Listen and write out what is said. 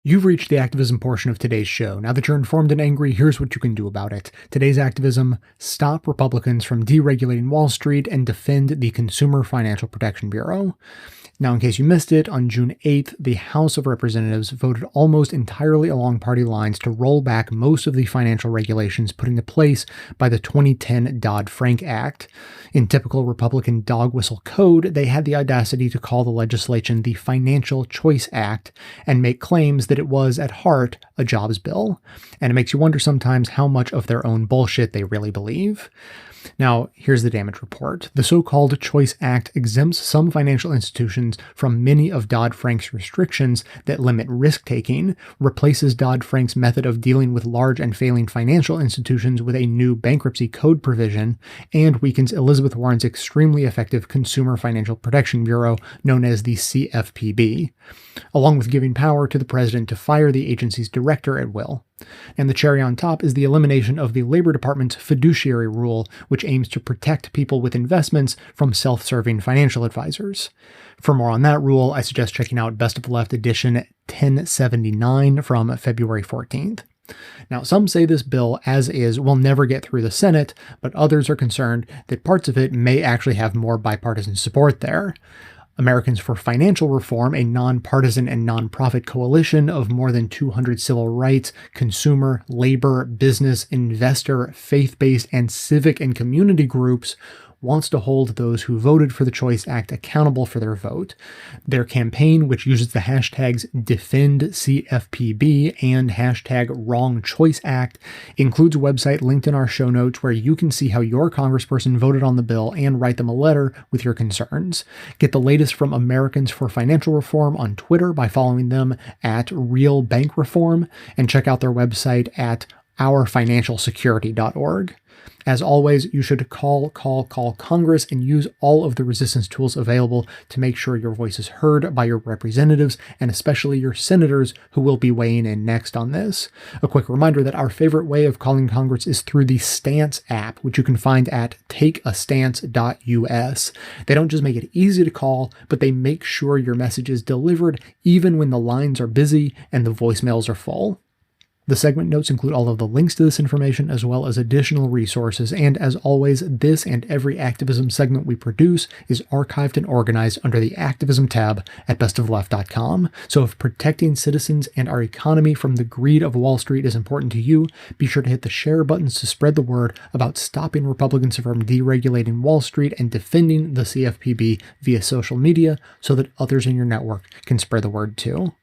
You've reached the activism portion of today's show. Now that you're informed and angry, here's what you can do about it. Today's activism: stop Republicans from deregulating Wall Street and defend the Consumer Financial Protection Bureau. Now, in case you missed it, on June 8th, the House of Representatives voted almost entirely along party lines to roll back most of the financial regulations put into place by the 2010 Dodd-Frank Act. In typical Republican dog whistle code, they had the audacity to call the legislation the Financial Choice Act and make claims that it was, at heart, a jobs bill. And it makes you wonder sometimes how much of their own bullshit they really believe. Now, here's the damage report. The so-called Choice Act exempts some financial institutions from many of Dodd-Frank's restrictions that limit risk-taking, replaces Dodd-Frank's method of dealing with large and failing financial institutions with a new bankruptcy code provision, and weakens Elizabeth Warren's extremely effective Consumer Financial Protection Bureau, known as the CFPB, along with giving power to the president to fire the agency's director at will. And the cherry on top is the elimination of the Labor Department's fiduciary rule, which aims to protect people with investments from self-serving financial advisors. For more on that rule, I suggest checking out Best of the Left edition 1079 from February 14th. Now, some say this bill, as is, will never get through the Senate, but others are concerned that parts of it may actually have more bipartisan support there. Americans for Financial Reform, a nonpartisan and nonprofit coalition of more than 200 civil rights, consumer, labor, business, investor, faith-based, and civic and community groups, wants to hold those who voted for the Choice Act accountable for their vote. Their campaign, which uses the hashtags DefendCFPB and hashtag WrongChoiceAct, includes a website linked in our show notes where you can see how your congressperson voted on the bill and write them a letter with your concerns. Get the latest from Americans for Financial Reform on Twitter by following them at Real Bank Reform, and check out their website at ourfinancialsecurity.org. As always, you should call Congress and use all of the resistance tools available to make sure your voice is heard by your representatives and especially your senators who will be weighing in next on this. A quick reminder that our favorite way of calling Congress is through the Stance app, which you can find at takeastance.us. They don't just make it easy to call, but they make sure your message is delivered even when the lines are busy and the voicemails are full. The segment notes include all of the links to this information as well as additional resources, and as always, this and every activism segment we produce is archived and organized under the Activism tab at bestofleft.com. So if protecting citizens and our economy from the greed of Wall Street is important to you, be sure to hit the share buttons to spread the word about stopping Republicans from deregulating Wall Street and defending the CFPB via social media so that others in your network can spread the word too.